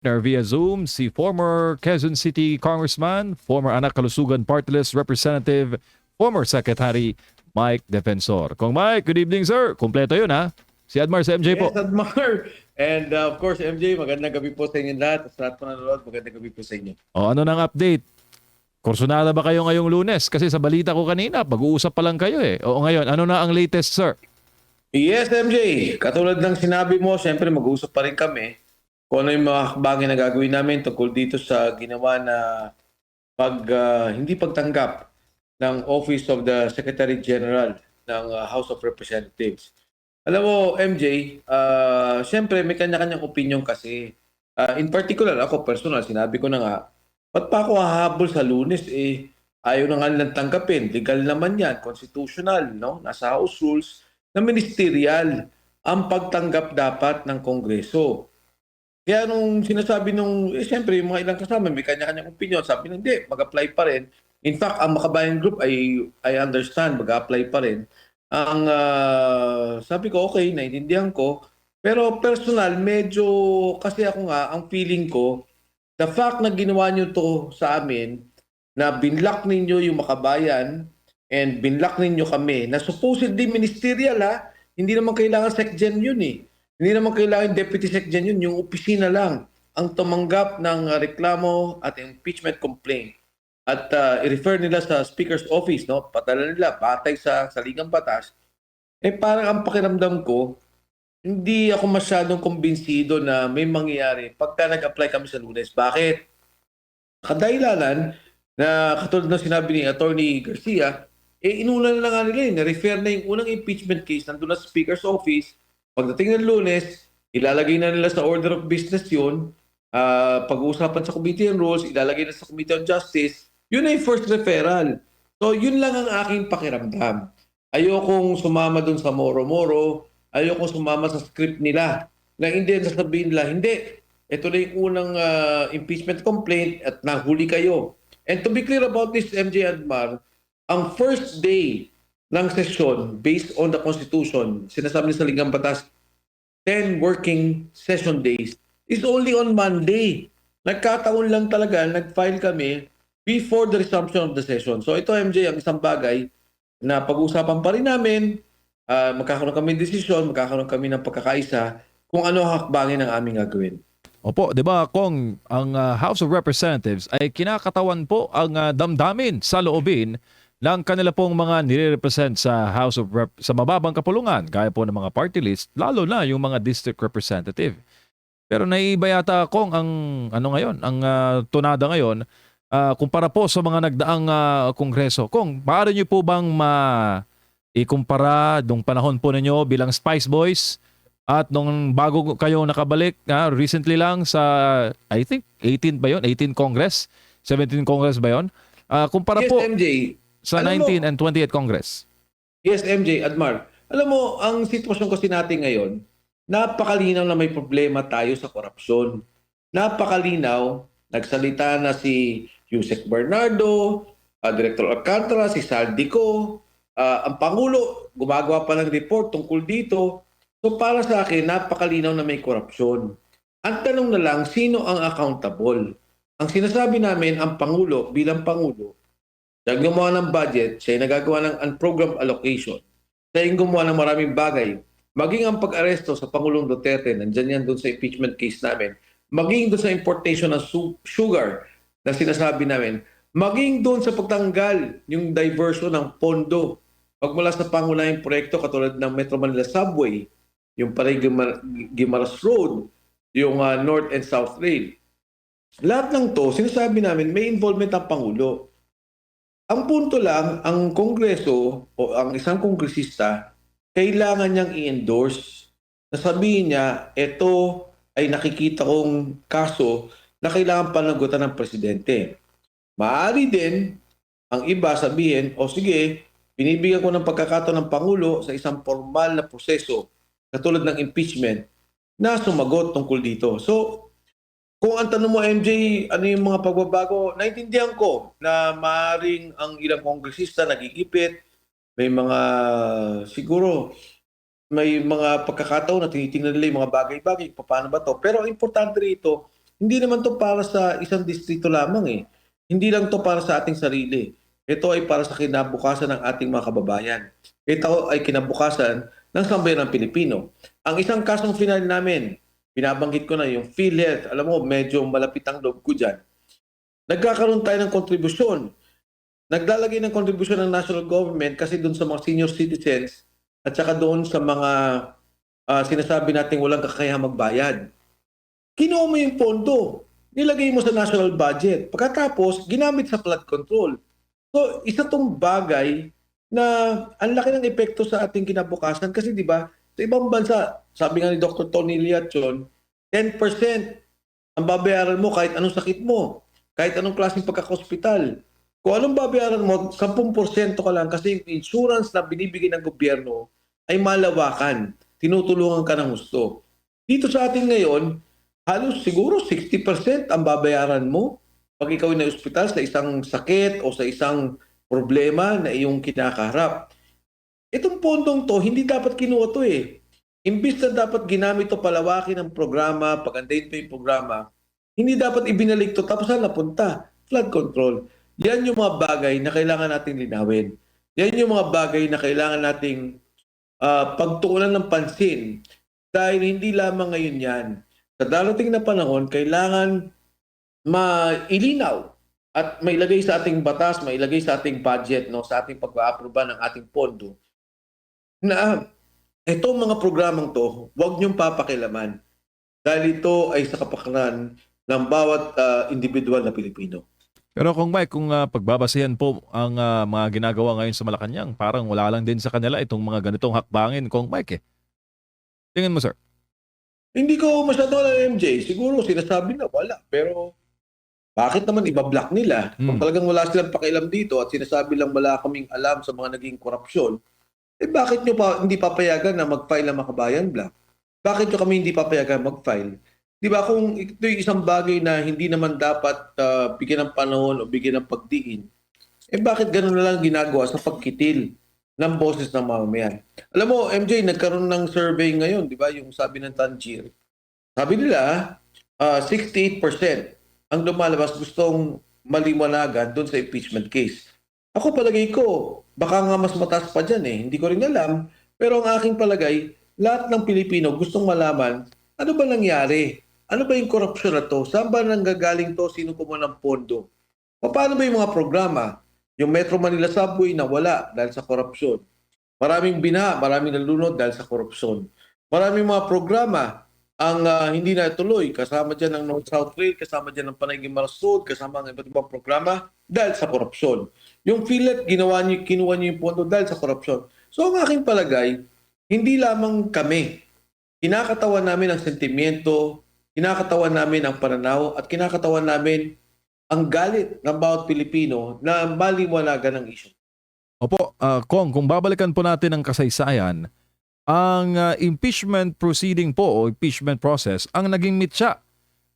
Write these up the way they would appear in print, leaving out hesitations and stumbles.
via Zoom si former Quezon City Congressman, former Anak Kalusugan Party List Representative, former Secretary Mike Defensor. Kung Mike, good evening sir. Kumpleto yun ha. Si Admar sa MJ Yes, po. Admar. And of course, MJ, magandang gabi po sa inyo lahat. Sa lahat po nanonood, magandang gabi po sa inyo. O ano nang update? Kursunada ba kayo ngayong Lunes? Kasi sa balita ko kanina, pag-uusap pa lang kayo eh. O ngayon, ano na ang latest sir? Yes, MJ. Katulad ng sinabi mo, siyempre mag-uusap pa rin kami kung ano yung mga hakbangin na gagawin namin tungkol dito sa ginawa na hindi pagtanggap ng Office of the Secretary General ng House of Representatives. Alam mo, MJ, siyempre may kanya-kanyang opinion kasi. In particular, ako personal, sinabi ko na nga, ba't pa ako hahabol sa Lunes? Ayaw na nga nilang tanggapin. Legal naman yan, constitutional, no? Nasa House Rules na ministerial ang pagtanggap dapat ng Kongreso. Kaya nung sinasabi nung, siyempre, yung mga ilang kasama, may kanya-kanyang opinion. Sabi nila, hindi, mag-apply pa rin. In fact, ang Makabayan Group, I understand, mag-apply pa rin. Ang sabi ko, okay, naiintindihan ko. Pero personal, medyo, kasi ako nga, ang feeling ko, the fact na ginawa nyo to sa amin, na binlock ninyo yung Makabayan, and binlock ninyo kami, na supposedly ministerial ha, hindi naman kailangan SecGen yun eh. Hindi naman kailangan deputy SecGen yun, yung opisina lang ang tumanggap ng reklamo at impeachment complaint. At i-refer nila sa Speaker's Office, no? Padala nila batay sa saligang batas. Parang ang pakiramdam ko, hindi ako masyadong kumbinsido na may mangyayari pagka nag-apply kami sa Lunes. Bakit? Kadahilanan na katulad ng sinabi ni Attorney Garcia, inuna na nga nila na-refer na yung unang impeachment case nandun na sa Speaker's Office. Pagdating ng Lunes, ilalagay na nila sa order of business yun. Pag-uusapan sa Committee on Rules, ilalagay na sa Committee on Justice. Yun ay first referral. So yun lang ang aking pakiramdam. Ayokong sumama dun sa moro-moro. Ayokong sumama sa script nila na hindi sasabihin nila, hindi, ito na yung unang impeachment complaint at nahuli kayo. And to be clear about this, MJ Admar, ang first day ng session based on the Constitution, sinasabi sa Ligang Batas, 10 working session days is only on Monday. Nagkataon lang talaga, nag-file kami before the resumption of the session. So ito, MJ, ang isang bagay na pag-uusapan pa rin namin, magkakaroon kami ng desisyon, magkakaroon kami ng pagkakaisa kung ano hakbangin ang aming gagawin. Opo, 'di ba kung ang House of Representatives ay kinakatawan po ang damdamin sa loobin ng kanila pong mga nire-represent sa House of sa mababang kapulungan, gaya po ng mga party list, lalo na yung mga district representative. Pero naiiba yata kung ang ano ngayon, ang tunada ngayon, kumpara po sa mga nagdaang kongreso. Kung maaari niyo po bang ikumpara nung panahon po ninyo bilang Spice Boys at nung bago kayo nakabalik recently lang sa I think 18 ba 'yon? 18 Congress, 17 Congress ba 'yon? Kumpara Yes, po MJ. sa Alam 19 mo, and 28 Congress. yes, MJ, Admar. Alam mo, ang sitwasyon kasi natin ngayon, napakalinaw na may problema tayo sa korupsyon. Napakalinaw, nagsalita na si Yusek Bernardo, Director Alcantara, si Saldico, ang Pangulo, gumagawa pa ng report tungkol dito. So para sa akin, napakalinaw na may korupsyon. Ang tanong na lang, sino ang accountable? Ang sinasabi namin, ang Pangulo bilang Pangulo, siya ang gumawa ng budget, siya yung nagagawa ng unprogrammed allocation, siya yung gumawa ng maraming bagay. Maging ang pag-aresto sa Pangulong Duterte, nandyan yan doon sa impeachment case namin, maging doon sa importation ng sugar na sinasabi namin, maging doon sa pagtanggal yung diversion ng pondo pagmula sa pangunahing proyekto katulad ng Metro Manila Subway, yung Paray Guimaras Road, yung North and South Rail. Lahat ng to, sinasabi namin, may involvement ang Pangulo. Ang punto lang, ang Kongreso o ang isang kongresista, kailangan niyang i-endorse. Nasabihin niya, ito ay nakikita kong kaso na kailangan panagutan ng presidente. Maaari din ang iba sabihin, o sige, binibigyan ko ng pagkakataon ng Pangulo sa isang formal na proseso katulad ng impeachment na sumagot tungkol dito. So, kung ang tanong mo, MJ, ano yung mga pagbabago, naintindihan ko na maaaring ang ilang kongresista nagigipit, may mga, siguro, may mga pagkakataon na tinitingnan nila yung mga bagay-bagay, paano ba to? Pero importante rito, hindi naman to para sa isang distrito lamang eh. Hindi lang to para sa ating sarili. Ito ay para sa kinabukasan ng ating mga kababayan. Ito ay kinabukasan ng sambayanang Pilipino. Ang isang kasong final namin, binabanggit ko na yung PhilHealth. Alam mo, medyo malapit ang loob ko dyan. Nagkakaroon tayo ng kontribusyon. Naglalagay ng kontribusyon ng national government kasi doon sa mga senior citizens at saka doon sa mga sinasabi natin walang kakayahang magbayad. Kinuha mo yung pondo, nilagay mo sa national budget. Pagkatapos, ginamit sa flood control. So, isa tong bagay na ang laki ng epekto sa ating kinabukasan kasi di ba, sa ibang bansa, sabi nga ni Dr. Tony Liachon, 10% ang babayaran mo kahit anong sakit mo, kahit anong klaseng pagkaka-hospital. Kung anong babayaran mo, 10% ka lang kasi yung insurance na binibigay ng gobyerno ay malawakan. Tinutulungan ka ng gusto. Dito sa atin ngayon, halos siguro 60% ang babayaran mo pag ikaw ay na-hospital sa isang sakit o sa isang problema na iyong kinakaharap. Itong pondong to, hindi dapat kinuha to eh. Imbis na dapat ginamit to palawakin ang programa, pagandahin pa yung programa, hindi dapat ibinalik to tapos saan napunta? Flood control. Yan yung mga bagay na kailangan nating linawin. Yan yung mga bagay na kailangan nating pagtuunan ng pansin dahil hindi lamang ngayon yan. Sa darating na panahon, kailangan mailinaw at mailagay sa ating batas, mailagay sa ating budget, no, sa ating pag-aaproba ng ating pondo na itong mga programang to, huwag niyong papakilaman dahil ito ay sa kapakanan ng bawat individual na Pilipino. Pero kung Mike, kung pagbabasehan po ang mga ginagawa ngayon sa Malacanang, parang wala lang din sa kanila itong mga ganitong hakbangin, kung Mike eh. Tingin mo, sir? Hindi ko masyado alam, MJ. Siguro sinasabi na wala. Pero bakit naman ibablock nila? Kung talagang wala silang pakialam dito at sinasabi lang wala kaming alam sa mga naging korupsyon, eh bakit nyo pa hindi papayagan na mag-file ang Makabayan Black? Bakit nyo kami hindi papayagan mag-file? Di ba kung ito yung isang bagay na hindi naman dapat bigyan ng panahon o bigyan ng pagdiin, eh bakit ganun na lang ginagawa sa pagkitil ng boses ng mamamayan? Alam mo, MJ, nagkaroon ng survey ngayon, di ba? Yung sabi ng Tangier. Sabi nila, 68% ang lumalabas gustong maliwanagan doon sa impeachment case. Ako palagay ko, baka nga mas mataas pa dyan eh. Hindi ko rin alam. Pero ang aking palagay, lahat ng Pilipino gustong malaman, ano ba nangyari? Ano ba yung korupsyon na to? Saan ba nanggagaling to? Sino kumuha ng pondo? Paano ba yung mga programa? Yung Metro Manila Subway na wala dahil sa korupsyon. Maraming binaha, maraming nalunod dahil sa korupsyon. Maraming mga programa ang hindi na tuloy. Kasama dyan ang North-South Rail, kasama dyan ang Panay Marsud, kasama ang iba't ibang programa dahil sa korupsyon. Yung PhilHealth, kinuha niyo yung pondo dahil sa korupsyon. So ang aking palagay, hindi lamang kami. Kinakatawan namin ang sentimiento, kinakatawan namin ang pananaw, at kinakatawan namin ang galit ng bawat Pilipino na maliwanagan ng issue. Opo, Kong, kung babalikan po natin ang kasaysayan, ang impeachment proceeding po o impeachment process ang naging mitya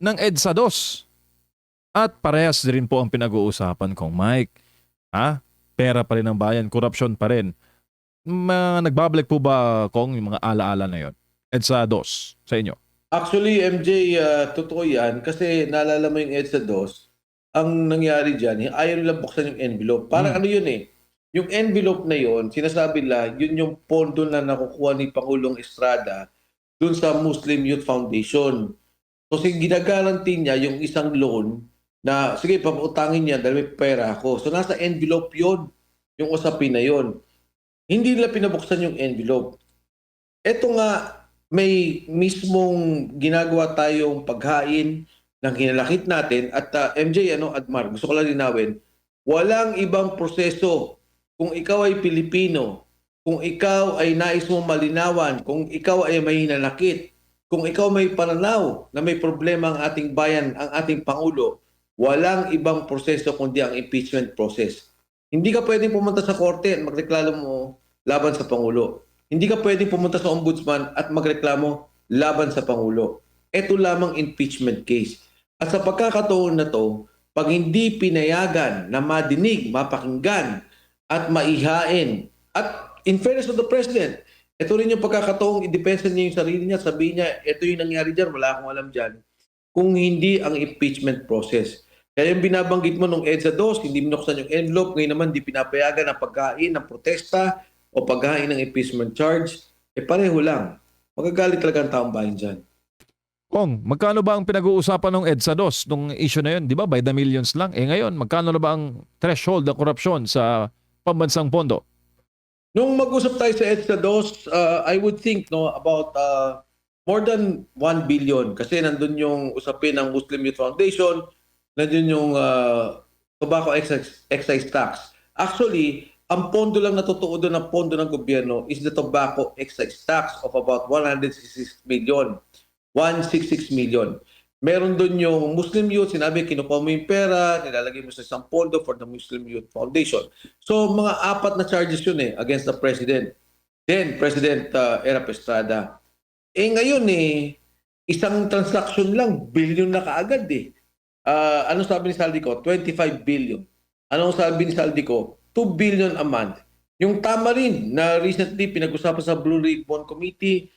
ng EDSA 2. At parehas din po ang pinag-uusapan kong Mike. Pera pa rin ng bayan, korupsyon pa rin. Nagbabalik po ba, Kong, yung mga alaala na yon? EDSA 2 sa inyo? Actually, MJ, totoo yan kasi naalala mo yung EDSA 2, ang nangyari dyan, ayaw nilang buksan yung envelope. Parang ano yun eh, yung envelope na yun, sinasabi nila, yun yung pondo na nakukuha ni Pangulong Estrada dun sa Muslim Youth Foundation. So, ginagaranti niya yung isang loan na, sige, papautangin niya dahil may pera ako. So, nasa envelope yun, yung usapin na yun. Hindi nila pinabuksan yung envelope. Ito nga, may mismong ginagawa tayong paghain ng hinalakit natin at MJ, Admar, gusto ko lang linawin, walang ibang proseso kung ikaw ay Pilipino, kung ikaw ay nais mong malinawan, kung ikaw ay may hinalakit, kung ikaw may pananaw na may problema ang ating bayan, ang ating Pangulo, walang ibang proseso kundi ang impeachment process. Hindi ka pwedeng pumunta sa korte at magreklamo mo laban sa Pangulo. Hindi ka pwedeng pumunta sa ombudsman at magreklamo laban sa Pangulo. Ito lamang impeachment case. At sa pagkakataon na to, pag hindi pinayagan na madinig, mapakinggan, at maihain, at in fairness to the President, ito rin yung pagkakataong i-depensa niya yung sarili niya, sabihin niya, ito yung nangyari dyan, wala akong alam dyan. kung hindi ang impeachment process. Kaya yung binabanggit mo nung EDSA 2, hindi minuksan yung envelope, ngayon naman di pinapayagan ang pagkain ng protesta o paghain ng impeachment charge, pareho lang. Magagalit talaga ang taong bayan dyan. Kong, magkano ba ang pinag-uusapan ng EDSA 2 nung issue na yun? Di ba by the millions lang? Ngayon, magkano na ba ang threshold ng korupsyon sa pambansang pondo? Nung mag-usap tayo sa EDSA 2, I would think about more than 1 billion kasi nandun yung usapin ng Muslim Youth Foundation, nandun yung tobacco excise tax. Actually, ang pondo lang na totoo doon ng pondo ng gobyerno is the tobacco excise tax of about 166 million. 166 million. Meron doon yung Muslim Youth, sinabi kinukuha mo yung pera, nilalagay mo sa isang pondo for the Muslim Youth Foundation. So mga 4 na charges yun against the President. Then President Erap Estrada. Ngayon isang transaction lang, billion na kaagad ano sabi ni Saldico? 25 billion. Anong sabi ni Saldico? 2 billion a month. Yung tama rin na recently pinag-usapan sa Blue Ribbon Committee,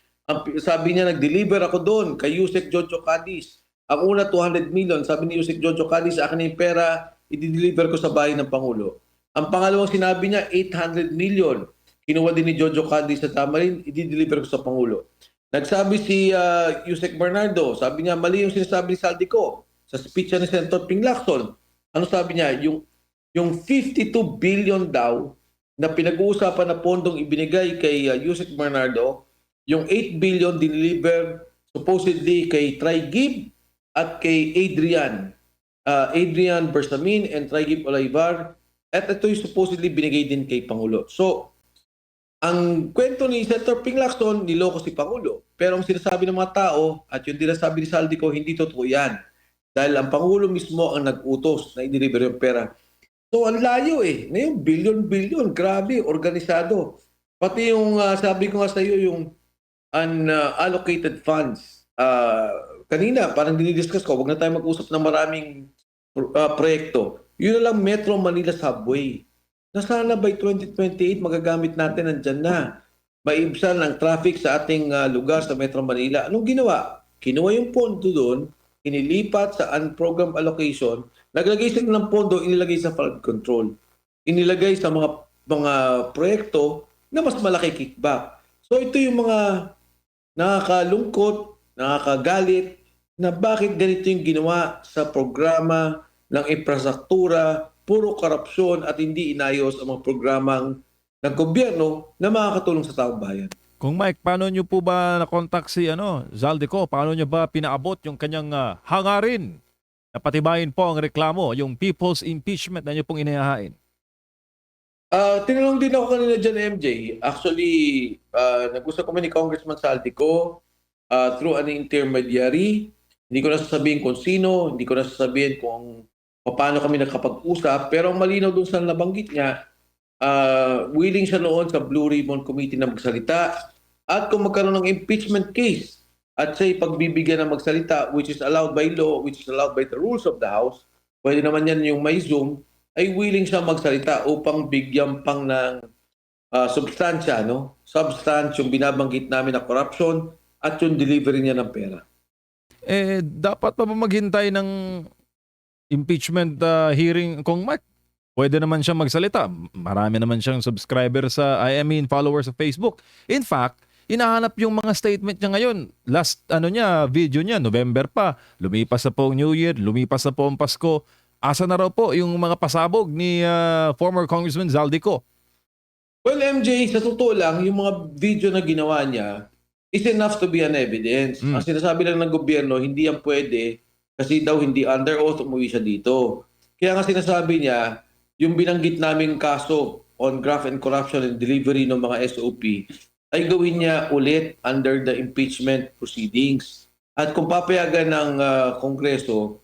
sabi niya nag-deliver ako doon kay Yusek Jojo Cadiz. Ang una 200 million, sabi ni Yusek Jojo Cadiz, akin na yung pera, i-deliver ko sa bahay ng Pangulo. Ang pangalawang sinabi niya 800 million. Kinuha din ni Jojo Cadiz sa Tamarin, i-deliver ko sa Pangulo. Nagsabi si Yusek Bernardo, sabi niya mali yung sinasabi ni Saldico sa speech ni Senator Ping Lacson. Ano sabi niya? Yung 52 billion daw na pinag-uusapan na pondong ibinigay kay Yusek Bernardo, yung 8 billion dineliver supposedly kay Trigib at kay Adrian Bersamin and Trigib Olivar, at ito yung supposedly binigay din kay Pangulo. So, ang kwento ni Senator Ping Lacson, niloko si Pangulo. Pero ang sinasabi ng mga tao at yung dinasabi ni Saldico, hindi totoo yan. Dahil ang Pangulo mismo ang nag-utos na i-deliver yung pera. So, ang layo Ngayon, billion-billion. Grabe, organisado. Pati yung sabi ko nga sa iyo, yung unallocated funds. Kanina, parang dinidiscuss ko, wag na tayo mag-usap ng maraming proyekto. Yun na lang Metro Manila Subway. Na sana by 2028 magagamit natin, nandyan na. Maibsan ang traffic sa ating lugar sa Metro Manila. Anong ginawa? Kinuha yung pondo doon, inilipat sa unprogrammed allocation, naglagay sila ng pondo, inilagay sa flood control. Inilagay sa mga proyekto na mas malaki kickback. So ito yung mga nakakalungkot, nakakagalit, na bakit ganito yung ginawa sa programa ng infrastruktura, puro korupsyon at hindi inayos ang mga programang ng gobyerno na makakatulong sa taong bayan. Kung Mike, paano nyo po ba na-contact si Zaldico? Paano nyo ba pinaabot yung kanyang hangarin na patibayin po ang reklamo, yung people's impeachment na nyo pong inahahain? Tinanong din ako kanina dyan, MJ. Actually, nag-usap kami ni Congressman Saldico through an intermediary. Hindi ko na sasabihin kung sino, hindi ko na sasabihin kung paano kami nakapag-usap. Pero ang malinaw dun sa nabanggit niya, willing siya noon sa Blue Ribbon Committee na magsalita. At kung magkaroon ng impeachment case at siya'y pagbibigyan ng magsalita, which is allowed by law, which is allowed by the rules of the House, pwede naman yan yung may Zoom, ay willing siya magsalita upang bigyan pang ng substansya, substance yung binabanggit namin na corruption at yung delivery niya ng pera. Dapat pa ba maghintay ng impeachment hearing kung Mike? Pwede naman siya magsalita. Marami naman siyang subscriber followers sa Facebook. In fact, inahanap yung mga statement niya ngayon. Last video niya, November pa. Lumipas na po ang New Year, lumipas na po ang Pasko. Asa na raw po yung mga pasabog ni former Congressman Zaldico? Well, MJ, sa totoo lang, yung mga video na ginawa niya is enough to be an evidence. Ang sinasabi lang ng gobyerno, hindi yan pwede kasi daw hindi under oath umuwi siya dito. Kaya nga sinasabi niya, yung binanggit naming kaso on graft and corruption and delivery ng mga SOP ay gawin niya ulit under the impeachment proceedings. At kung papayagan ng Kongreso,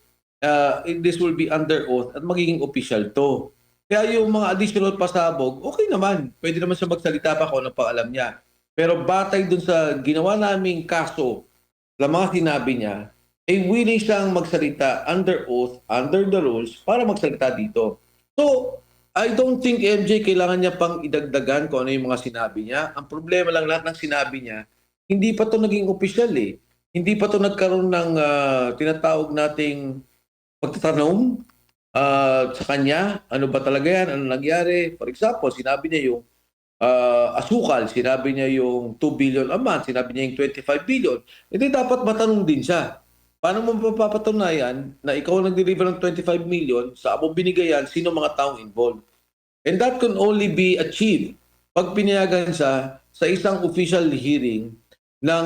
this will be under oath at magiging official to. Kaya yung mga additional pasabog, okay naman. Pwede naman siya magsalita pa kung ano pa alam niya. Pero batay dun sa ginawa naming kaso, sa mga sinabi niya, ay willing siyang magsalita under oath, under the rules, para magsalita dito. So, I don't think MJ kailangan niya pang idagdagan kung ano yung mga sinabi niya. Ang problema lang lahat ng sinabi niya, hindi pa to naging official hindi pa to nagkaroon ng tinatawag nating pagtatanong sa kanya, ano ba talaga yan, ano nangyari. For example, sinabi niya yung asukal, sinabi niya yung 2 billion a month, sinabi niya yung 25 billion. Hindi dapat matanong din siya. Paano mo mapapatunayan na ikaw ang nag-deliver ng 25 million, sa mo binigay yan, sino mga taong involved? And that can only be achieved pag pinayagan siya sa isang official hearing ng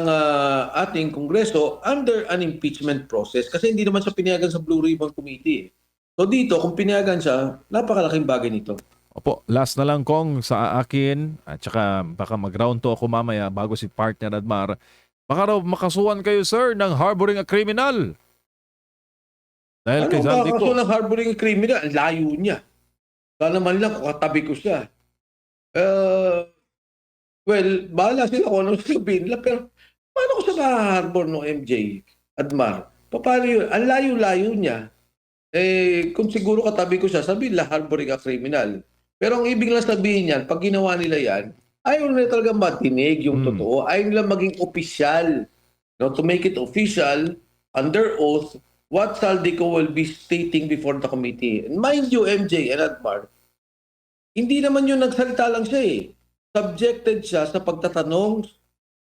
ating Kongreso under an impeachment process. Kasi hindi naman siya pinayagan sa Blue Ribbon Committee. So dito, kung pinayagan siya, napakalaking bagay nito. Opo, last na lang kong sa akin, at saka baka mag-round to ako mamaya bago si partner Admar. Baka raw makasuhan kayo, sir, ng harboring a criminal. Dahil Ano kay ba Zaldi kaso ko. ng harboring criminal? Ang layo niya. Sana man lang kung katabi ko siya. Well, bahala sila kung anong sabihin nila. Pero paano ko siya ma-harbor no MJ? Admar? Paano yun? Ang layo-layo niya. Kung siguro katabi ko siya, sabihin la harboring a criminal. Pero ang ibig lang sabihin niyan, pag ginawa nila yan, ayaw nila talaga matinig yung totoo. Ayaw nila maging opisyal. No, to make it official, under oath, what Saldico will be stating before the committee. And mind you, MJ and Admar, hindi naman yun nagsalita lang siya eh. Subjected siya sa pagtatanong,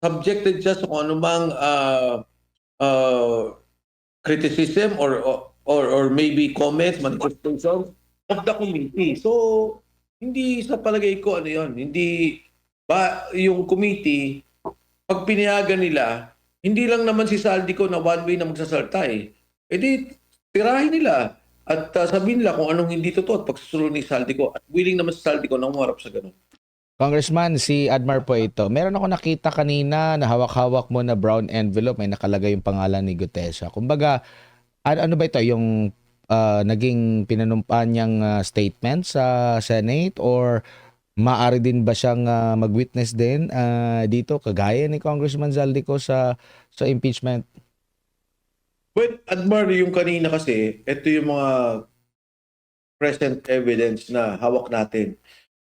subjected siya sa kung anumang criticism or maybe comments, manifestations of the committee. So, hindi sa palagay ko ano yun, hindi ba yung committee, pag pinayagan nila, hindi lang naman si Saldico na one way na magsasalta eh. E di, tirahin nila at sabihin nila kung anong hindi totoo at pagsusunod ni Saldico at willing naman si Saldico na umarap sa ganun. Congressman, si Admar po ito. Meron ako nakita kanina na hawak-hawak mo na brown envelope, may nakalagay yung pangalan ni Gutesa. Kumbaga, ano ba ito? Yung naging pinanumpa niyang statement sa Senate or maaari din ba siyang mag-witness din dito kagaya ni Congressman Zaldico sa impeachment? Well, Admar, yung kanina kasi, ito yung mga present evidence na hawak natin.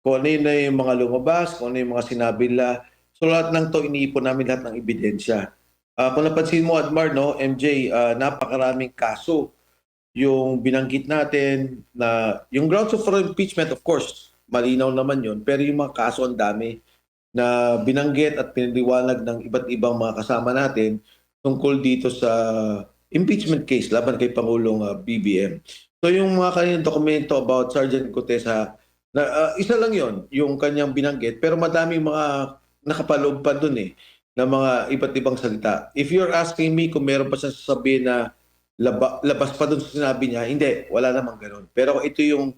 Kung ano yun na yung mga lumabas, kung ano yung mga sinabi nila. So lahat ng to, iniipon namin lahat ng ebidensya. Kung napansin mo, Admar, no, MJ, napakaraming kaso yung binanggit natin na yung grounds for impeachment, of course, malinaw naman yun. Pero yung mga kaso ang dami na binanggit at piniliwanag ng iba't ibang mga kasama natin tungkol dito sa impeachment case laban kay Pangulong BBM. So yung mga kanyang dokumento about Sergeant Gutesa, na, isa lang yon yung kanyang binanggit, pero madami mga nakapaloob pa dun eh, na mga iba't ibang salita. If you're asking me kung meron pa siya sasabihin na labas pa dun sa sinabi niya, hindi, wala namang ganun. Pero ito yung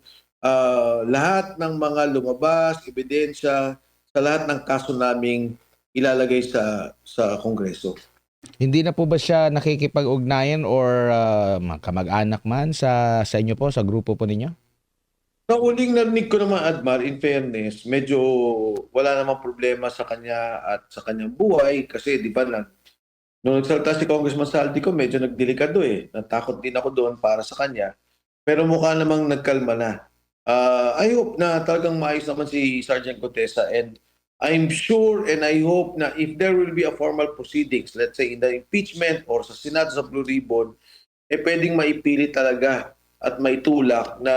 lahat ng mga lumabas, ebidensya, sa lahat ng kaso naming ilalagay sa Kongreso. Hindi na po ba siya nakikipag-ugnayan or kamag-anak man sa inyo po, sa grupo po ninyo? Sa uling narinig ko naman, Admar, in fairness, medyo wala namang problema sa kanya at sa kanyang buhay kasi di ba nung nagsalita si Congressman Saldico, medyo nagdelikado eh. Natakot din ako doon para sa kanya. Pero mukha namang nagkalma na. I hope na talagang maayos naman si Sergeant Gutesa and I'm sure and I hope na if there will be a formal proceedings, let's say in the impeachment or sa Senado sa Blue Ribbon, pwedeng maipili talaga at maitulak na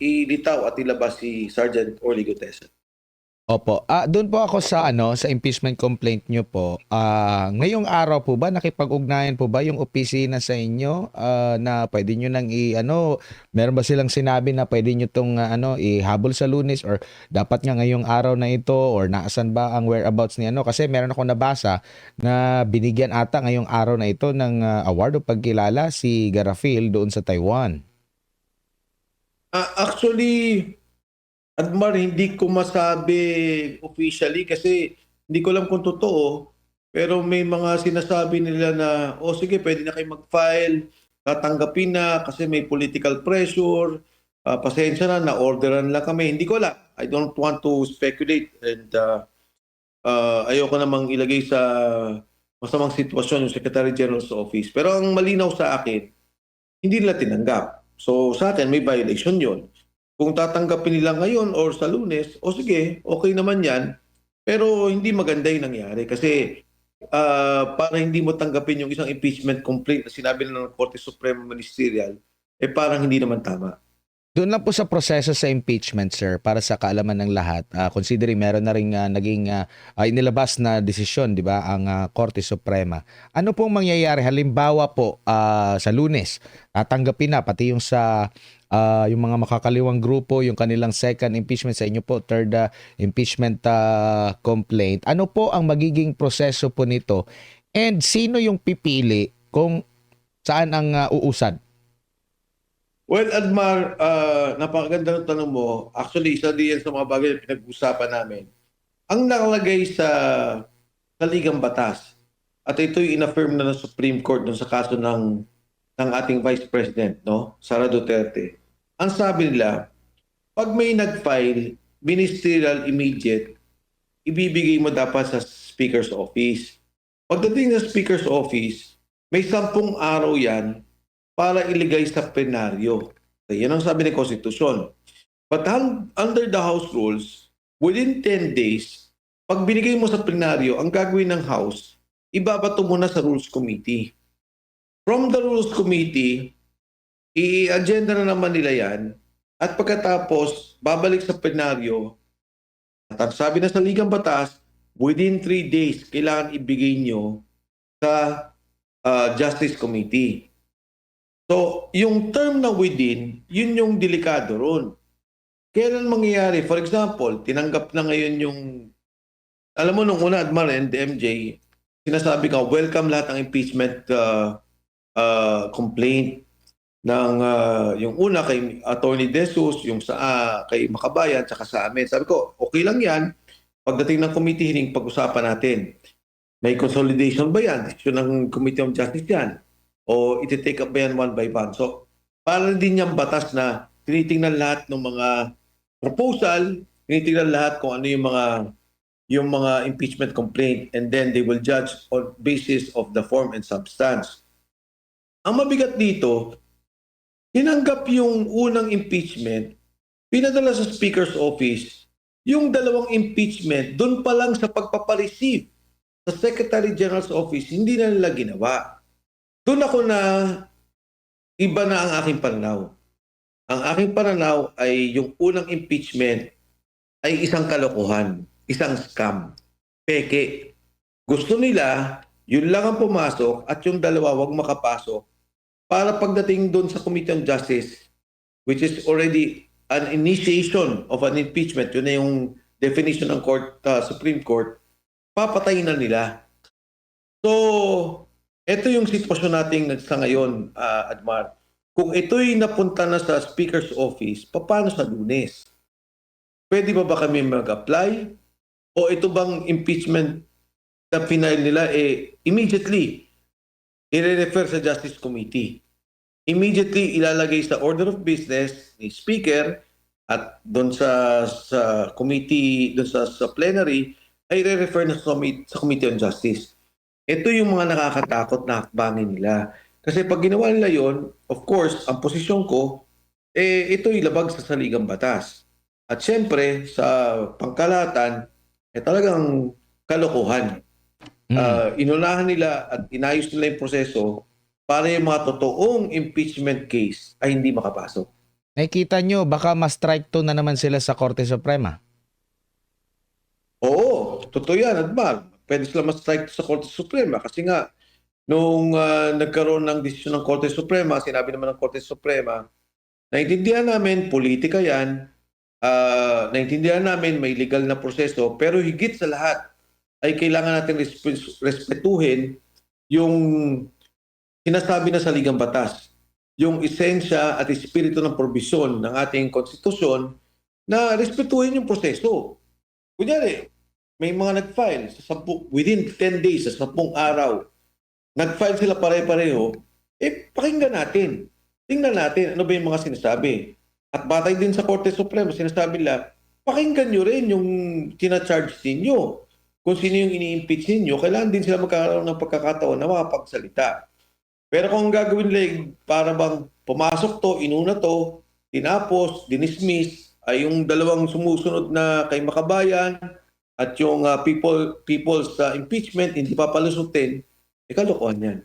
ilitaw at ilabas si Sergeant Orly Gutesa. Opo. Doon po ako sa sa impeachment complaint nyo po. Ngayong araw po ba nakipag-ugnayan po ba yung opisina sa inyo na pwede nyo nang meron ba silang sinabi na pwede nyo tong ihabol sa Lunes or dapat nga ngayong araw na ito or naasan ba ang whereabouts ni kasi meron ako nabasa na binigyan ata ngayong araw na ito ng award o pagkilala si Garafil doon sa Taiwan. Actually, Admar, hindi ko masabi officially kasi hindi ko alam kung totoo. Pero may mga sinasabi nila na, sige, pwede na kayo mag-file, tatanggapin na kasi may political pressure, pasensya na, orderan lang kami. Hindi ko alam. I don't want to speculate and ayoko namang ilagay sa masamang sitwasyon yung Secretary General's office. Pero ang malinaw sa akin, hindi nila tinanggap. So sa akin, may violation yun. Kung tatanggapin nila ngayon or sa Lunes, sige, okay naman yan. Pero hindi maganda yung nangyari kasi para hindi mo tanggapin yung isang impeachment complaint na sinabi na ng Korte Suprema Ministerial, parang hindi naman tama. Doon lang po sa proseso sa impeachment, sir, para sa kaalaman ng lahat, considering meron na rin naging inilabas na desisyon, di ba, ang Korte Suprema. Ano pong mangyayari? Halimbawa po, sa Lunes, tatanggapin na, pati yung sa yung mga makakaliwang grupo, yung kanilang second impeachment, sa inyo po, third impeachment complaint. Ano po ang magiging proseso po nito? And sino yung pipili kung saan ang uusad? Well, Admar, napakaganda ng tanong mo. Actually, isa din yan sa mga bagay na pinag-usapan namin. Ang nakalagay sa Ligang Batas, at ito'y inaffirm na ng Supreme Court dun sa kaso ng ating Vice President, no? Sara Duterte. Ang sabi nila, pag may nag-file, ministerial immediate, ibibigay mo dapat sa Speaker's Office. Pagdating sa Speaker's Office, may 10 araw yan para iligay sa plenaryo. Yan ang sabi ng Konstitusyon. But under the House rules, within 10 days, pag binigay mo sa plenaryo, ang gagawin ng House, ibabato mo na sa Rules Committee. From the Rules Committee, i-agenda na naman nila yan, at pagkatapos, babalik sa plenaryo, at ang sabi na sa Ligang Batas, within 3 days, kailangan ibigay nyo sa Justice Committee. So, yung term na within, yun yung delikado ron. Kailan mangyayari? For example, tinanggap na ngayon yung, alam mo nung una, Admar and MJ, sinasabi ka, welcome lahat ng impeachment complaint ng yung una kay Attorney De Jesus, yung sa kay Makabayan, saka sa amin. Sabi ko, okay lang yan. Pagdating ng committee hearing, pag-usapan natin. May consolidation ba yan? Decision ng Committee on Justice yan. O iti-take up ba yan one by one? So, para din yung batas na tinitingnan lahat ng mga proposal, tinitingnan lahat kung ano yung mga impeachment complaint, and then they will judge on basis of the form and substance. Ang mabigat dito, tinanggap yung unang impeachment, pinadala sa Speaker's Office, yung dalawang impeachment, doon pa lang sa pagpapareceive sa Secretary General's Office, hindi na nila ginawa. Doon ako na iba na ang aking pananaw. Ang aking pananaw ay yung unang impeachment ay isang kalokohan, isang scam, peke. Gusto nila, yun lang ang pumasok at yung dalawa wag makapasok para pagdating doon sa Committee on Justice, which is already an initiation of an impeachment, yun na yung definition ng Supreme Court, papatayin na nila. So, ito yung sitwasyon natin sa ngayon, Admar. Kung ito'y napunta na sa Speaker's Office, paano sa Lunes? Pwede ba kami mag-apply? O ito bang impeachment na final nila, immediately, i-refer sa Justice Committee. Immediately, ilalagay sa order of business ni Speaker at doon sa committee, doon sa plenary, ay i-refer na sa Committee on Justice. Ito yung mga nakakatakot na hakbangin nila. Kasi pag ginawa nila yon, of course, ang posisyon ko, ito'y labag sa saligang batas. At syempre, sa pangkalahatan, talagang kalokohan. Inunahan nila at inayos nila yung proseso para yung mga totoong impeachment case ay hindi makapasok. Nakikita nyo, baka ma-strike to na naman sila sa Korte Suprema. Oo, totoo yan, Admar. Pwede sila ma-strike sa Korte Suprema kasi nga, nung nagkaroon ng desisyon ng Korte Suprema, sinabi naman ng Korte Suprema, naintindihan namin, politika yan, naintindihan namin, may legal na proseso, pero higit sa lahat, ay kailangan natin respetuhin yung sinasabi na sa Ligang Batas, yung esensya at espiritu ng probisyon ng ating konstitusyon na respetuhin yung proseso. Kunyari, may mga nag-file within 10 days, sa 10 araw, nag-file sila pare-pareho, pakinggan natin. Tingnan natin ano ba yung mga sinasabi. At batay din sa Korte Suprema, sinasabi nila, pakinggan nyo rin yung tina-charge ninyo. Kung sino yung ini-impeach ninyo, kailangan din sila magkakaroon ng pagkakataon na makapagsalita. Pero kung gagawin nila, para bang pumasok to, inuna to, tinapos, dinismiss, ay yung dalawang sumusunod na kay Makabayan, at yung people's impeachment hindi papalusutin, kalokohan yan.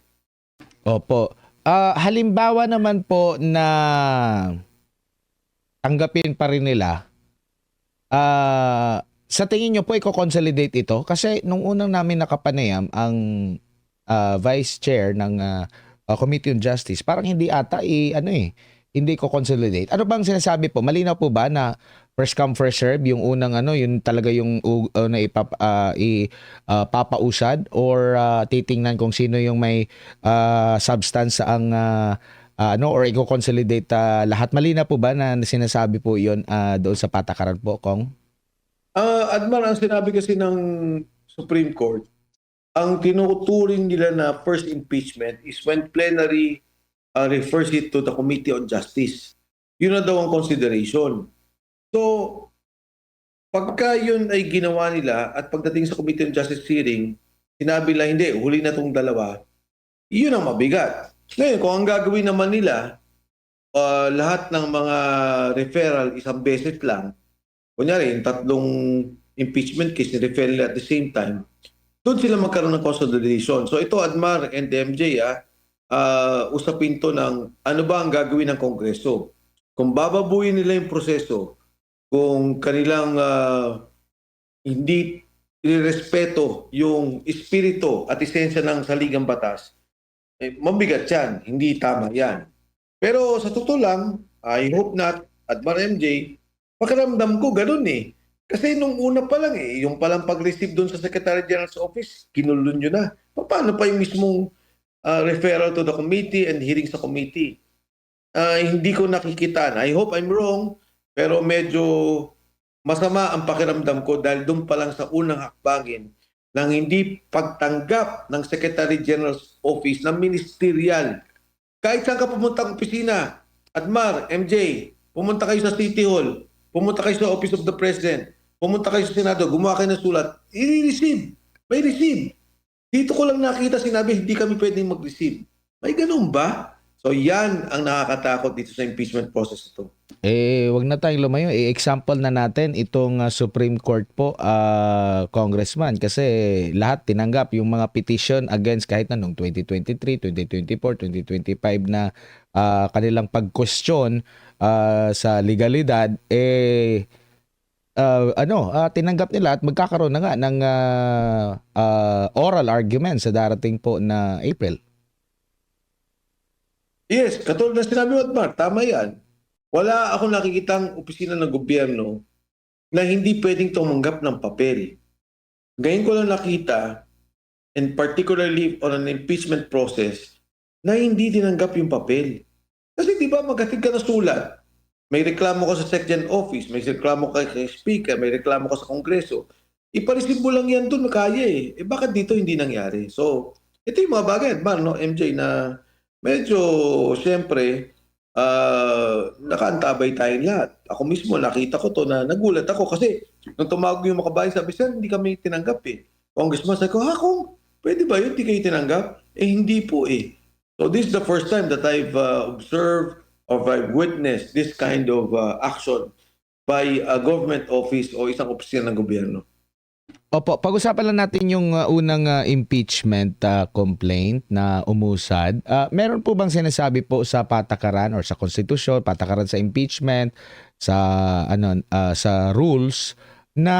Opo. Halimbawa naman po na tanggapin pa rin nila, sa tingin nyo po i-consolidate ito? Kasi nung unang namin nakapanayam, ang vice chair ng Committee on Justice, parang hindi ata hindi ko consolidate. Ano bang sinasabi po? Malinaw po ba na first come first serve yung unang yun talaga yung papausad, or titingnan kung sino yung may substance ang or i-consolidate lahat? Malinaw po ba na sinasabi po yun doon sa patakaran po, Kong? Admar, ang sinabi kasi ng Supreme Court, ang tinuturing nila na first impeachment is when plenary refers it to the Committee on Justice. Yun na daw ang consideration. So, pagka yun ay ginawa nila at pagdating sa Committee on Justice hearing, sinabi lang hindi, huli na tong dalawa, yun ang mabigat. Ngayon, kung ang gagawin naman nila, lahat ng mga referral isang beses lang, kunyari, yung 3 impeachment case ni-refer nila at the same time, doon sila magkaroon ng consolidation. So ito, Admar and MJ, usapin to ng ano ba ang gagawin ng Kongreso. Kung bababuin nila yung proseso, kung kanilang hindi irespeto yung espiritu at esensya ng saligang batas, mabigat yan, hindi tama yan. Pero sa totoo lang, I hope not, Admar MJ, pakiramdam ko ganun eh. Kasi nung una pa lang yung palang pag-receive doon sa Secretary General's Office, kinulun nyo na. Paano pa yung mismong referral to the committee and hearing sa committee? Hindi ko nakikita. I hope I'm wrong, pero medyo masama ang pakiramdam ko dahil doon pa lang sa unang hakbangin ng hindi pagtanggap ng Secretary General's Office ng ministerial. Kahit saan ka pumunta ng opisina, Admar, MJ, pumunta kayo sa City Hall, pumunta kayo sa Office of the President, pumunta kayo sa Senado, gumawa kayo ng sulat, i-receive. May receive. Dito ko lang nakita sinabi, hindi kami pwedeng mag-receive. May ganun ba? So yan ang nakakatakot dito sa impeachment process ito. Wag na tayong lumayo. Example na natin itong Supreme Court po, Congressman. Kasi lahat tinanggap yung mga petition against kahit na nung 2023, 2024, 2025 na kanilang pag-question sa legalidad, tinanggap nila at magkakaroon na nga ng oral argument sa darating po na April. Yes, katulad na sinabi mo, Admar, tama yan. Wala akong nakikitang opisina ng gobyerno na hindi pwedeng tumanggap ng papel. Ngayon ko lang nakita, and particularly on an impeachment process, na hindi tinanggap yung papel. Kasi di ba maghatid ka na sulat, may reklamo ka sa SecGen office, may reklamo ka kay Speaker, may reklamo ka sa Kongreso, ipareceive mo lang yan doon, kaya eh. Bakit dito hindi nangyari? So, ito yung mga bagay, Admar, no, MJ, na medyo, siyempre, nakaantabay tayong lahat. Ako mismo, nakita ko to na nagulat ako kasi nung tumawag yung makabayan, sabi, sir, hindi kami tinanggap eh. Congressman, sabi ko, kung pwede ba yun? Hindi kayo tinanggap? Hindi po eh. So this is the first time that I've observed or I've witnessed this kind of action by a government office o isang opisina ng gobyerno. Opo, pag-usapan lang natin yung unang impeachment complaint na umusad. Meron po bang sinasabi po sa patakaran or sa konstitusyon, patakaran sa impeachment, sa sa rules na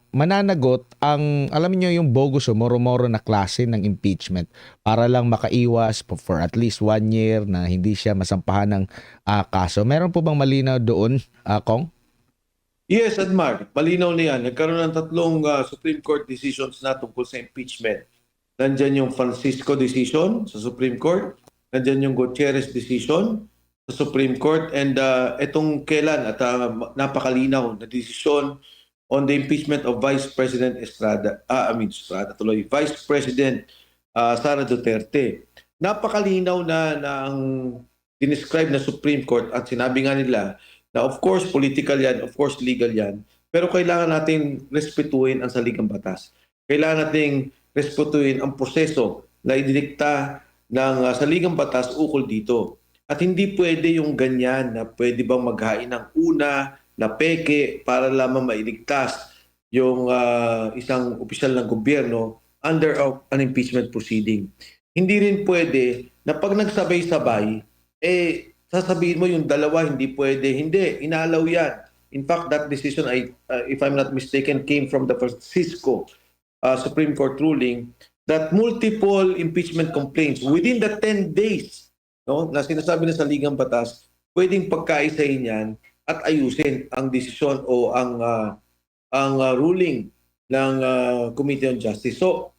mananagot ang, alam niyo, yung bogus o moro-moro na klase ng impeachment para lang makaiwas for at least 1 year na hindi siya masampahan ng kaso? Meron po bang malinaw doon, Kong? Yes, Admar. Malinaw na yan. Nagkaroon ng 3 Supreme Court decisions na tungkol sa impeachment. Nandyan yung Francisco decision sa Supreme Court. Nandyan yung Gutierrez decision sa Supreme Court. And itong kailan at napakalinaw na decision on the impeachment of Vice President Vice President Sara Duterte. Napakalinaw na ang dinescribe na Supreme Court at sinabi nga nila na of course political yan, of course legal yan, pero kailangan natin respetuhin ang saligang batas. Kailangan nating respetuhin ang proseso na idinikta ng saligang batas ukol dito. At hindi pwede yung ganyan na pwede bang maghain ng una na peke para lamang mailigtas yung isang opisyal ng gobyerno under an impeachment proceeding. Hindi rin pwede na pag nagsabay-sabay, sasabihin mo yung dalawa hindi pwede. Hindi, inaalaw yan. In fact, that decision, if I'm not mistaken, came from the Francisco Supreme Court ruling that multiple impeachment complaints within the 10 days, no, na sinasabi na sa Ligang Batas, pwedeng pagkaisahin yan at ayusin ang desisyon o ang ruling ng Committee on Justice. So,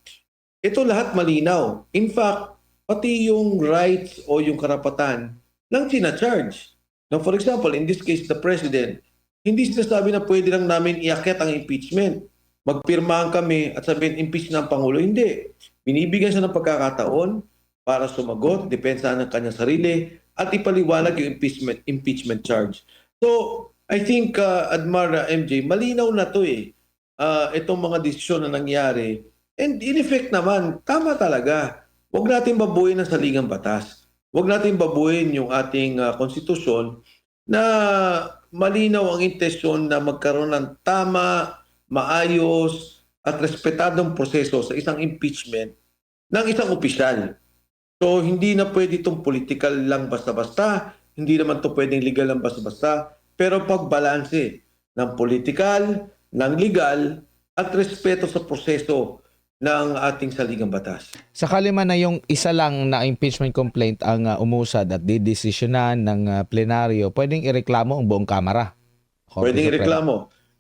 ito lahat malinaw. In fact, pati yung rights o yung karapatan ng charge. Now, for example, in this case, the President, hindi sinasabi na pwede lang namin iakyat ang impeachment. Magpirmahan kami at sabihin, impeach na ang Pangulo. Hindi. Binibigyan siya ng pagkakataon para sumagot, depensa ng kanyang sarili, at ipaliwanag yung impeachment charge. So, I think, Admar MJ, malinaw na to eh. Itong mga desisyon na nangyari. And in effect naman, tama talaga. Huwag natin babuhin ang saligang batas. Huwag natin babuhin yung ating konstitusyon na malinaw ang intensyon na magkaroon ng tama, maayos, at respetadong proseso sa isang impeachment ng isang opisyal. So, hindi na pwede itong political lang basta-basta, hindi naman ito pwedeng legal lang basta-basta, pero pagbalanse ng political, ng legal, at respeto sa proseso ng ating saligang batas. Sakali man na yung isa lang na impeachment complaint ang umusad at didesisyonan ng plenaryo, pwedeng ireklamo ang buong Kamara. Korte Pwedeng Suprema. ireklamo.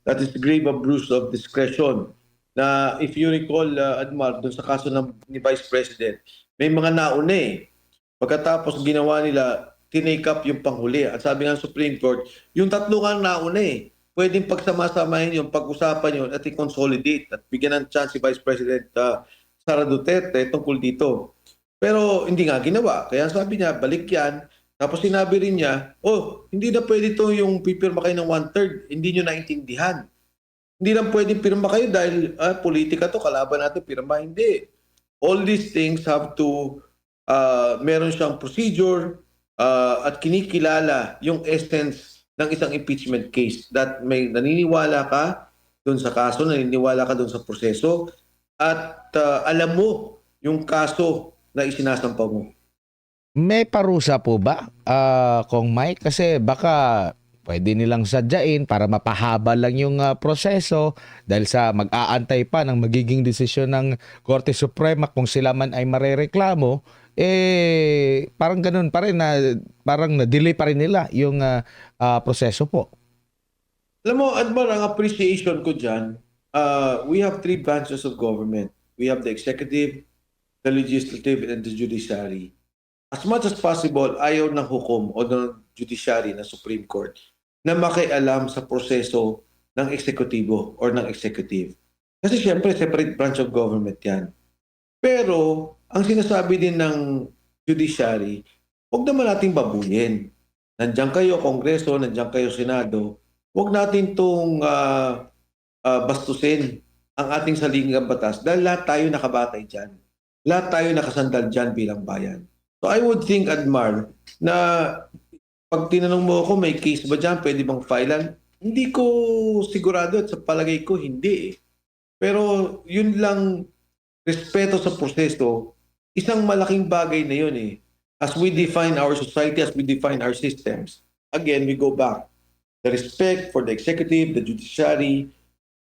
That is the grave abuse of discretion. Na if you recall, Admar, dun sa kaso ni Vice President, may mga nauna eh. Pagkatapos ginawa nila, tinake up yung panghuli. At sabi ng Supreme Court, yung tatlo nga nauna eh. Pwedeng pagsama-samahin yung pag-usapan yun at i-consolidate at bigyan ng chance si Vice President Sara Duterte tungkol dito. Pero hindi nga ginawa. Kaya sabi niya, balik yan. Tapos sinabi rin niya, hindi na pwede to yung pipirma kayo ng 1/3. Hindi nyo naintindihan. Hindi lang pwedeng pirma kayo dahil politika to, kalaban natin pirma. Hindi. All these things have to, meron siyang procedure at kinikilala yung essence ng isang impeachment case that may naniniwala ka doon sa kaso, naniniwala ka doon sa proseso at alam mo yung kaso na isinasampa mo. May parusa po ba, Kong Mike? Kasi baka pwede nilang sadyain para mapahaba lang yung proseso dahil sa mag-aantay pa ng magiging desisyon ng Korte Suprema kung sila man ay marereklamo, parang ganun pa rin na parang na-delay pa rin nila yung proseso po. Alam mo, Admar, ang appreciation ko dyan, we have three branches of government. We have the executive, the legislative, and the judiciary. As much as possible, ayaw ng hukom o ng judiciary na Supreme Court na makialam sa proseso ng eksekutibo or ng executive. Kasi siyempre, separate branch of government yan. Pero, ang sinasabi din ng judiciary, huwag naman nating babuyin. Nandiyan kayo, Kongreso, nandiyan kayo, Senado. Huwag natin itong bastusin ang ating saligang batas dahil lahat tayo nakabatay dyan. Lahat tayo nakasandal dyan bilang bayan. So I would think, Admar, na pag tinanong mo ako, may case ba dyan? Pwede bang filean? Hindi ko sigurado at sa palagay ko, hindi eh. Pero yun lang, respeto sa proseso, isang malaking bagay na yun eh. As we define our society, as we define our systems, again, we go back. The respect for the executive, the judiciary,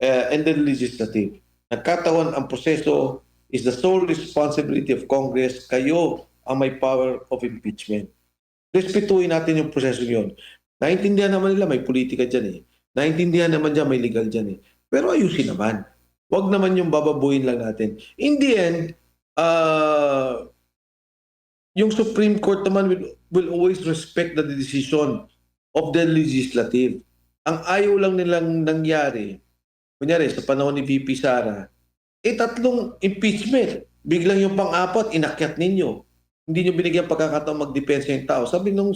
and the legislative. Nagkataon ang proseso is the sole responsibility of Congress. Kayo ang may power of impeachment. Respetuhin natin yung proseso yun. Naintindihan naman nila may politika dyan eh. Naintindihan naman dyan may legal dyan eh. Pero ayusin naman. Huwag naman yung bababuhin lang natin. In the end, yung Supreme Court naman will always respect the decision of the legislative. Ang ayaw lang nilang nangyari, kunyari sa panahon ni VP Sara, tatlong impeachment. Biglang yung pang-apat, inakyat ninyo. Hindi nyo binigyan pagkakataon magdepensa yung tao. Sabi ng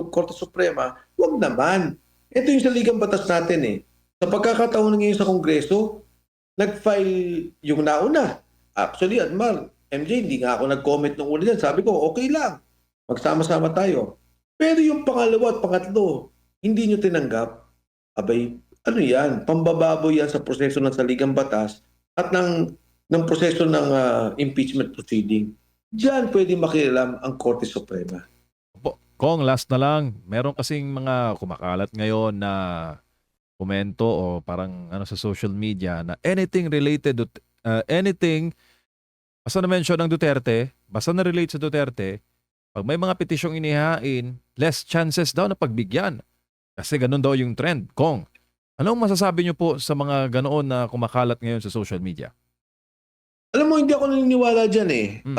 Korte Suprema, huwag naman. Ito yung saligang batas natin eh. Sa pagkakataon ngayon sa Kongreso, nag-file yung nauna. Actually, Admar, MJ, hindi nga ako nag-comment nung una dyan. Sabi ko, okay lang. Magsama-sama tayo. Pero yung pangalawa at pangatlo, hindi nyo tinanggap. Abay, ano yan, pambababoy yan sa proseso ng saligang batas at ng proseso ng impeachment proceeding. Diyan pwede makialam ang Korte Suprema. Kong, last na lang. Meron kasing mga kumakalat ngayon na komento o parang ano sa social media na anything related to anything basta na-mention ng Duterte, basta na-relate sa Duterte, pag may mga petisyong inihain, less chances daw na pagbigyan. Kasi ganun daw yung trend. Kong, anong masasabi niyo po sa mga ganoon na kumakalat ngayon sa social media? Alam mo, hindi ako naniniwala dyan eh. Hmm.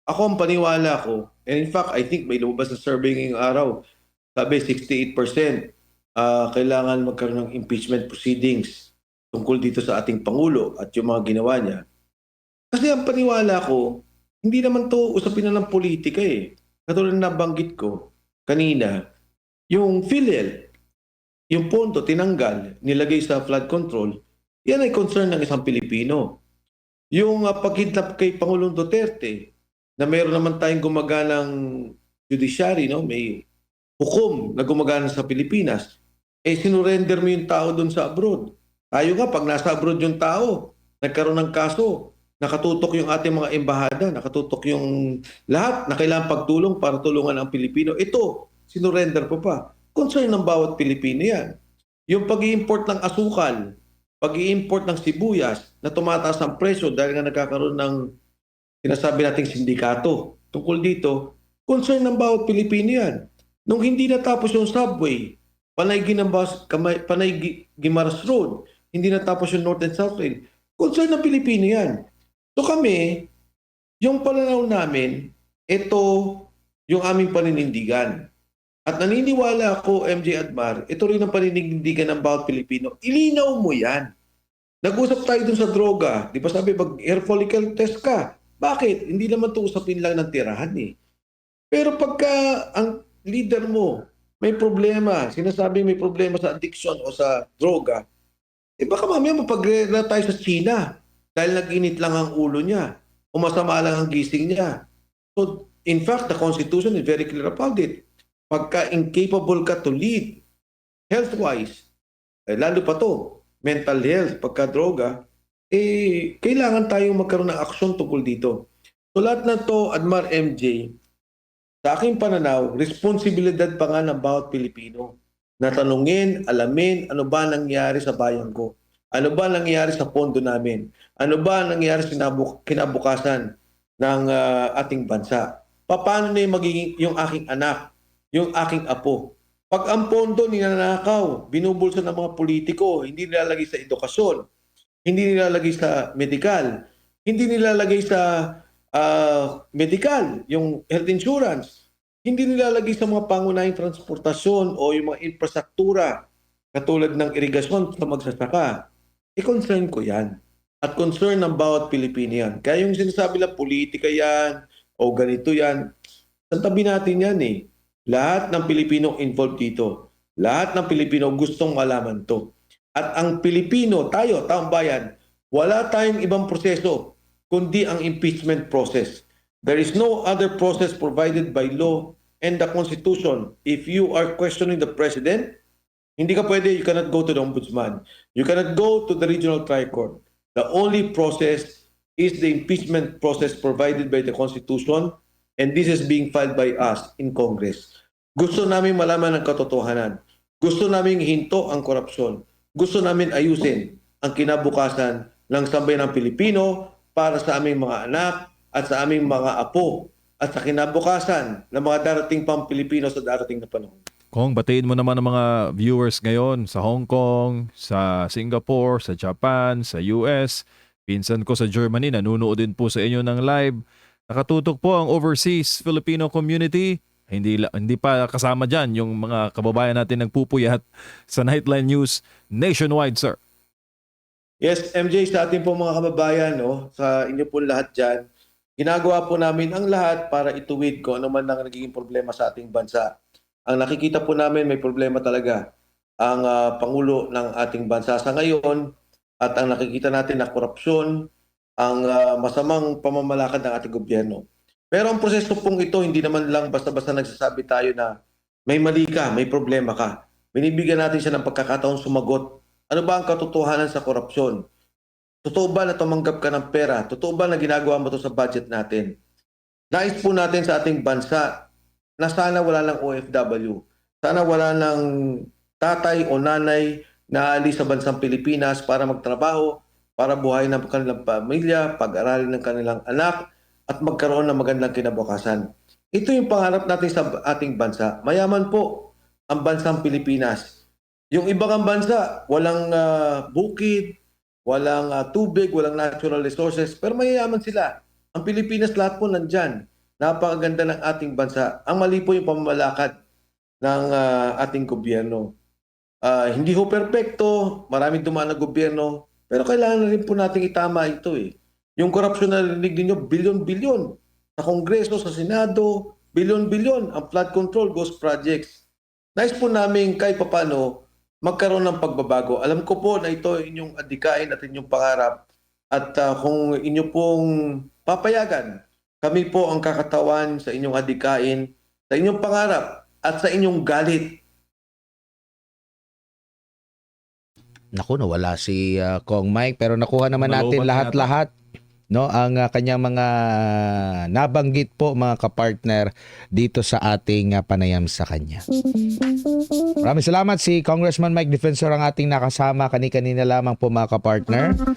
Ako ang paniwala ko, and in fact, I think may lumabas na survey ngayong araw, sabi 68% kailangan magkaroon ng impeachment proceedings tungkol dito sa ating Pangulo at yung mga ginawa niya. Kasi ang paniwala ko, hindi naman to usapin na ng politika eh. Katulad na nabanggit ko kanina, yung PhilHealth, yung pondo tinanggal, nilagay sa flood control, yan ay concern ng isang Pilipino. Yung pagkidnap kay Pangulong Duterte, na mayroon naman tayong gumaganang judiciary, no? May hukom na gumagana sa Pilipinas, sinurrender mo yung tao doon sa abroad. Tayo nga, pag nasa abroad yung tao, nagkaroon ng kaso, nakatutok yung ating mga embahada, nakatutok yung lahat na kailangan pagtulong para tulungan ang Pilipino. Ito, sinurrender pa. Concern ng bawat Pilipino yan. Yung pag-i-import ng asukal, pag-i-import ng sibuyas na tumataas ang presyo dahil nga nagkakaroon ng sinasabi nating sindikato tungkol dito, concern ng bawat Pilipino yan. Nung hindi natapos yung subway, Panay Guimaras Road, hindi natapos yung North and South Rail, concern ng Pilipino yan. So kami, yung pananaw namin, ito yung aming paninindigan. At naniniwala ako, MJ Admar, ito rin ang paninindigan ng bawat Pilipino. Ilinaw mo yan. Nag-usap tayo dun sa droga. Di ba sabi, hair follicle test ka. Bakit? Hindi naman ito usapin lang ng tirahan eh. Pero pagka ang leader mo may problema, sinasabi may problema sa addiction o sa droga, baka mamaya mapag-rela tayo sa China dahil nag-init lang ang ulo niya o masama lang ang gising niya. So, in fact, the Constitution is very clear about it. Pagka incapable ka to lead health-wise, lalo pa to, mental health, pagka droga, kailangan tayong magkaroon ng aksyon tungkol dito. So lahat na to, Admar, MJ, sa aking pananaw, responsibilidad pa nga ng bawat Pilipino na tanungin, alamin, ano ba nangyari sa bayan ko? Ano ba nangyari sa pondo namin? Ano ba nangyari sa kinabukasan ng ating bansa? Paano na yung magiging yung aking anak, yung aking apo? Pag ang pondo ninanakaw, binubulso ng mga politiko, hindi nilalagay sa edukasyon, hindi nilalagay sa medical, hindi nilalagay sa medical, yung health insurance, hindi nilalagay sa mga pangunahing transportasyon o yung mga infrastruktura katulad ng irigasyon sa magsasaka, concern ko yan. At concern ng bawat Pilipino yan. Kaya yung sinasabi lang politika yan o ganito yan, santabi natin yan eh. Lahat ng Pilipino involved dito. Lahat ng Pilipino gustong malaman to. At ang Pilipino, tayo, taong bayan, wala tayong ibang proseso kundi ang impeachment process. There is no other process provided by law and the Constitution. If you are questioning the President, hindi ka pwede, you cannot go to the Ombudsman. You cannot go to the Regional Tri-Court. The only process is the impeachment process provided by the Constitution, and this is being filed by us in Congress. Gusto namin malaman ang katotohanan. Gusto namin hinto ang korupsyon. Gusto namin ayusin ang kinabukasan ng sambayan ng Pilipino para sa aming mga anak at sa aming mga apo at sa kinabukasan ng mga darating pang Pilipino sa darating na panahon. Kong, batiin mo naman ang mga viewers ngayon sa Hong Kong, sa Singapore, sa Japan, sa US. Pinsan ko sa Germany, nanunood din po sa inyo ng live. Nakatutok po ang overseas Filipino community. Hindi pa kasama dyan yung mga kababayan natin nagpupuyat sa Nightline News nationwide, sir. Yes, MJ, sa ating po mga kababayan, no, sa inyo po lahat dyan, ginagawa po namin ang lahat para ituwid kung ano man ang nagiging problema sa ating bansa. Ang nakikita po namin may problema talaga ang Pangulo ng ating bansa sa ngayon at ang nakikita natin na korupsyon, ang masamang pamamalakad ng ating gobyerno. Pero ang proseso pong ito, hindi naman lang basta-basta nagsasabi tayo na may mali ka, may problema ka. binibigyan natin siya ng pagkakataon sumagot. Ano ba ang katotohanan sa korupsyon? Totoo ba na tumanggap ka ng pera? Totoo ba na ginagawa mo to sa budget natin? Nais po natin sa ating bansa na sana wala ng OFW. Sana wala ng tatay o nanay na alis sa bansang Pilipinas para magtrabaho, para buhayin ng kanilang pamilya, pag-aralin ng kanilang anak, at magkaroon ng magandang kinabukasan. Ito yung pangarap natin sa ating bansa. Mayaman po ang bansang Pilipinas. Yung ibang bansa, walang bukid, walang tubig, walang natural resources, pero mayayaman sila. Ang Pilipinas lahat po nandyan. Napakaganda ng ating bansa. Ang mali po yung pamamalakad ng ating gobyerno. Hindi ho perpekto, maraming dumaan na gobyerno, pero kailangan na rin po natin itama ito eh. Yung korupsyon na narinig ninyo, bilyon-bilyon. Sa Kongreso, sa Senado, bilyon-bilyon. Ang flood control, ghost projects. Nais po namin kahit papano magkaroon ng pagbabago. Alam ko po na ito inyong adikain at inyong pangarap. At kung inyo pong papayagan, kami po ang kakatawan sa inyong adikain, sa inyong pangarap at sa inyong galit. Naku, nawala si Kong Mike, pero nakuha naman Malobat natin na lahat-lahat, no, ang kanyang mga nabanggit po, mga kapartner, dito sa ating panayam sa kanya. Maraming salamat si Congressman Mike Defensor ang ating nakasama kani-kanina lamang po, mga kapartner.